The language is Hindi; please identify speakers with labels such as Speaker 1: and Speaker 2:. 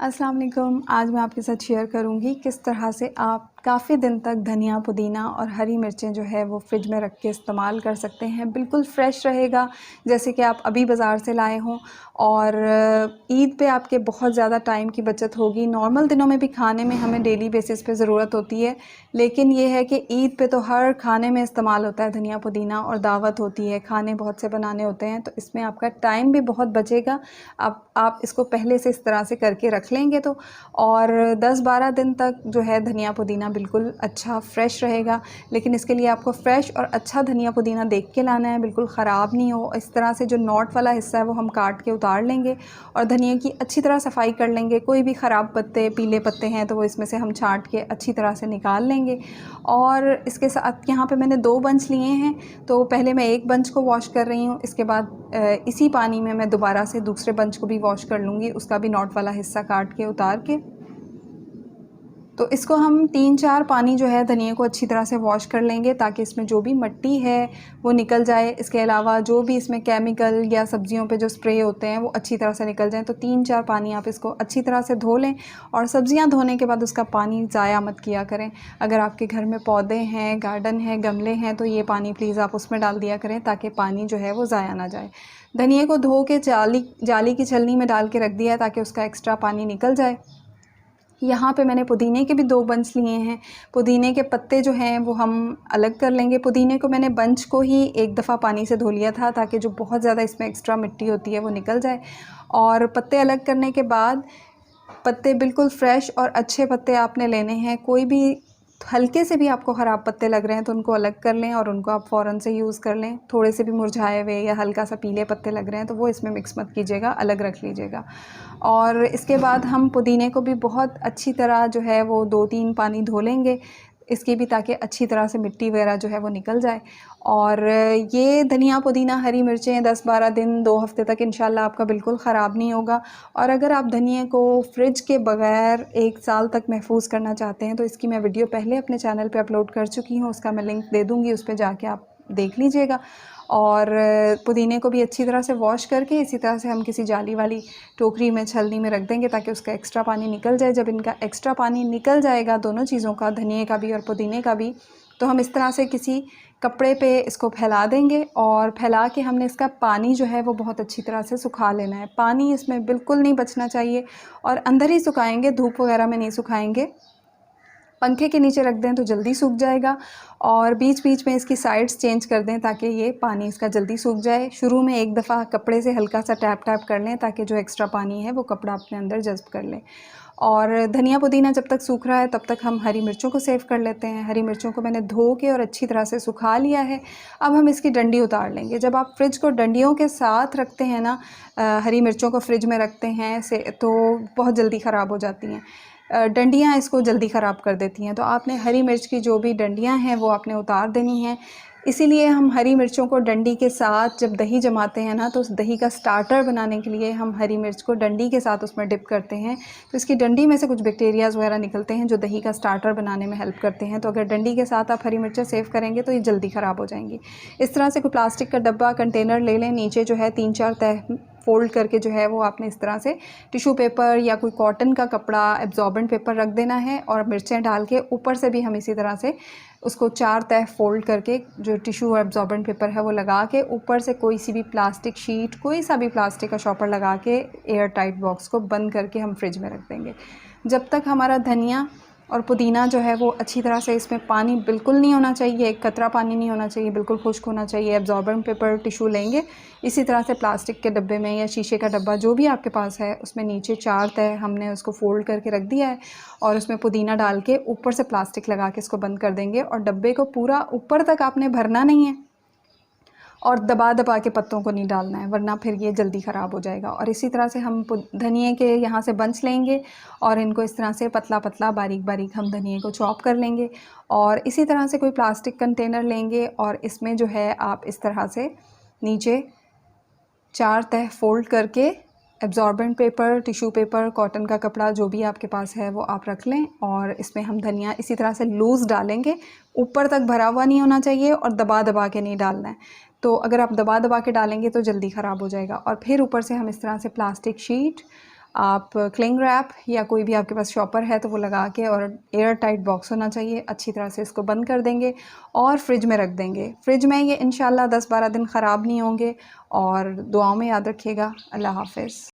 Speaker 1: अस्सलाम वालेकुम। आज मैं आपके साथ शेयर करूंगी किस तरह से आप काफ़ी दिन तक धनिया, पुदीना और हरी मिर्चें जो है वो फ्रिज में रख के इस्तेमाल कर सकते हैं। बिल्कुल फ़्रेश रहेगा जैसे कि आप अभी बाज़ार से लाए हों। और ईद पे आपके बहुत ज़्यादा टाइम की बचत होगी। नॉर्मल दिनों में भी खाने में हमें डेली बेसिस पे ज़रूरत होती है, लेकिन ये है कि ईद पे तो हर खाने में इस्तेमाल होता है धनिया, पुदीना, और दावत होती है, खाने बहुत से बनाने होते हैं, तो इसमें आपका टाइम भी बहुत बचेगा। आप इसको पहले से इस तरह से करके रख लेंगे तो और 10-12 दिन तक जो है धनिया, पुदीना बिल्कुल अच्छा फ़्रेश रहेगा। लेकिन इसके लिए आपको फ़्रेश और अच्छा धनिया, पुदीना देख के लाना है, बिल्कुल ख़राब नहीं हो। इस तरह से जो नोट वाला हिस्सा है वो हम काट के उतार लेंगे और धनिया की अच्छी तरह सफाई कर लेंगे। कोई भी ख़राब पत्ते, पीले पत्ते हैं तो वो इसमें से हम छाँट के अच्छी तरह से निकाल लेंगे। और इसके साथ यहाँ पे मैंने 2 बंच लिए हैं, तो पहले मैं एक बंच को वॉश कर रही हूँ। इसके बाद इसी पानी में मैं दोबारा से दूसरे बंच को भी वॉश कर लूँगी, उसका भी नोट वाला हिस्सा काट के उतार के। तो इसको हम 3-4 पानी जो है धनिया को अच्छी तरह से वॉश कर लेंगे ताकि इसमें जो भी मिट्टी है वो निकल जाए। इसके अलावा जो भी इसमें केमिकल या सब्जियों पे जो स्प्रे होते हैं वो अच्छी तरह से निकल जाएँ। तो 3-4 पानी आप इसको अच्छी तरह से धो लें और सब्जियां धोने के बाद उसका पानी ज़ाया मत किया करें। अगर आपके घर में पौधे हैं, गार्डन है, गमले हैं, तो ये पानी प्लीज़ आप उसमें डाल दिया करें ताकि पानी जो है वो ज़ाया ना जाए। धनिया को धो के जाली की छलनी में डाल के रख दिया है ताकि उसका एक्स्ट्रा पानी निकल जाए। यहाँ पे मैंने पुदीने के भी 2 बंच लिए हैं। पुदीने के पत्ते जो हैं वो हम अलग कर लेंगे। पुदीने को मैंने बंच को ही एक दफ़ा पानी से धो लिया था ताकि जो बहुत ज़्यादा इसमें एक्स्ट्रा मिट्टी होती है वो निकल जाए। और पत्ते अलग करने के बाद पत्ते बिल्कुल फ़्रेश और अच्छे पत्ते आपने लेने हैं। कोई भी हल्के से भी आपको ख़राब पत्ते लग रहे हैं तो उनको अलग कर लें और उनको आप फ़ौरन से यूज़ कर लें। थोड़े से भी मुरझाए हुए या हल्का सा पीले पत्ते लग रहे हैं तो वो इसमें मिक्स मत कीजिएगा, अलग रख लीजिएगा। और इसके बाद हम पुदीने को भी बहुत अच्छी तरह जो है वो 2-3 पानी धो लेंगे इसकी भी, ताकि अच्छी तरह से मिट्टी वगैरह जो है वो निकल जाए। और ये धनिया, पुदीना, हरी मिर्चें 10-12 दिन, 2 हफ़्ते तक इंशाल्लाह आपका बिल्कुल ख़राब नहीं होगा। और अगर आप धनिया को फ्रिज के बग़ैर 1 साल तक महफूज़ करना चाहते हैं तो इसकी मैं वीडियो पहले अपने चैनल पे अपलोड कर चुकी हूँ, उसका मैं लिंक दे दूँगी, उस पे जाके आप देख लीजिएगा। और पुदीने को भी अच्छी तरह से वॉश करके इसी तरह से हम किसी जाली वाली टोकरी में, छलनी में रख देंगे ताकि उसका एक्स्ट्रा पानी निकल जाए। जब इनका एक्स्ट्रा पानी निकल जाएगा, दोनों चीज़ों का, धनिए का भी और पुदीने का भी, तो हम इस तरह से किसी कपड़े पे इसको फैला देंगे और फैला के हमने इसका पानी जो है वो बहुत अच्छी तरह से सुखा लेना है। पानी इसमें बिल्कुल नहीं बचना चाहिए और अंदर ही सुखाएंगे, धूप वगैरह में नहीं सुखाएंगे। पंखे के नीचे रख दें तो जल्दी सूख जाएगा और बीच बीच में इसकी साइड्स चेंज कर दें ताकि ये पानी इसका जल्दी सूख जाए। शुरू में एक दफ़ा कपड़े से हल्का सा टैप टैप कर लें ताकि जो एक्स्ट्रा पानी है वो कपड़ा अपने अंदर जज़्ब कर ले। और धनिया, पुदीना जब तक सूख रहा है तब तक हम हरी मिर्चों को सेव कर लेते हैं। हरी मिर्चों को मैंने धो के और अच्छी तरह से सुखा लिया है। अब हम इसकी डंडी उतार लेंगे। जब आप फ्रिज को डंडियों के साथ रखते हैं ना, हरी मिर्चों को फ्रिज में रखते हैं से तो बहुत जल्दी ख़राब हो जाती हैं। डंडियाँ इसको जल्दी ख़राब कर देती हैं, तो आपने हरी मिर्च की जो भी डंडियाँ हैं वो आपने उतार देनी हैं। इसीलिए हम हरी मिर्चों को डंडी के साथ जब दही जमाते हैं ना, तो उस दही का स्टार्टर बनाने के लिए हम हरी मिर्च को डंडी के साथ उसमें डिप करते हैं, तो इसकी डंडी में से कुछ बैक्टीरियाज़ वगैरह निकलते हैं जो दही का स्टार्टर बनाने में हेल्प करते हैं। तो अगर डंडी के साथ आप हरी मिर्चें सेव करेंगे तो ये जल्दी ख़राब हो जाएंगी। इस तरह से कोई प्लास्टिक का डब्बा, कंटेनर ले लें, नीचे जो है 3-4 तह फ़ोल्ड करके जो है वो आपने इस तरह से टिश्यू पेपर या कोई कॉटन का कपड़ा, एब्जॉर्बेंट पेपर रख देना है और मिर्चें डाल के ऊपर से भी हम इसी तरह से उसको 4 तह फ़ोल्ड करके जो टिश्यू और एब्जॉर्बेंट पेपर है वो लगा के ऊपर से कोई सी भी प्लास्टिक शीट, कोई सा भी प्लास्टिक का शॉपर लगा के एयर टाइट बॉक्स को बंद करके हम फ्रिज में रख देंगे। जब तक हमारा धनिया और पुदीना जो है वो अच्छी तरह से, इसमें पानी बिल्कुल नहीं होना चाहिए, एक कतरा पानी नहीं होना चाहिए, बिल्कुल खुश्क होना चाहिए। एब्जॉर्बेंट पेपर, टिश्यू लेंगे, इसी तरह से प्लास्टिक के डब्बे में या शीशे का डब्बा जो भी आपके पास है उसमें नीचे 4 तह हमने उसको फ़ोल्ड करके रख दिया है और उसमें पुदीना डाल के ऊपर से प्लास्टिक लगा के इसको बंद कर देंगे। और डब्बे को पूरा ऊपर तक आपने भरना नहीं है और दबा दबा के पत्तों को नहीं डालना है, वरना फिर ये जल्दी ख़राब हो जाएगा। और इसी तरह से हम धनिए के यहाँ से बंच लेंगे और इनको इस तरह से पतला पतला, बारीक बारीक हम धनिए को चॉप कर लेंगे। और इसी तरह से कोई प्लास्टिक कंटेनर लेंगे और इसमें जो है आप इस तरह से नीचे 4 तह फ़ोल्ड करके absorbent paper, tissue paper, cotton का कपड़ा जो भी आपके पास है वो आप रख लें और इसमें हम धनिया इसी तरह से लूज़ डालेंगे। ऊपर तक भरा हुआ नहीं होना चाहिए और दबा दबा के नहीं डालना है, तो अगर आप दबा दबा के डालेंगे तो जल्दी ख़राब हो जाएगा। और फिर ऊपर से हम इस तरह से प्लास्टिक शीट आप क्लिंग रैप या कोई भी आपके पास शॉपर है तो वो लगा के, और एयर टाइट बॉक्स होना चाहिए, अच्छी तरह से इसको बंद कर देंगे और फ्रिज में रख देंगे। फ्रिज में ये इंशाल्लाह 10-12 दिन ख़राब नहीं होंगे। और दुआओं में याद रखिएगा। अल्लाह हाफ़िज़।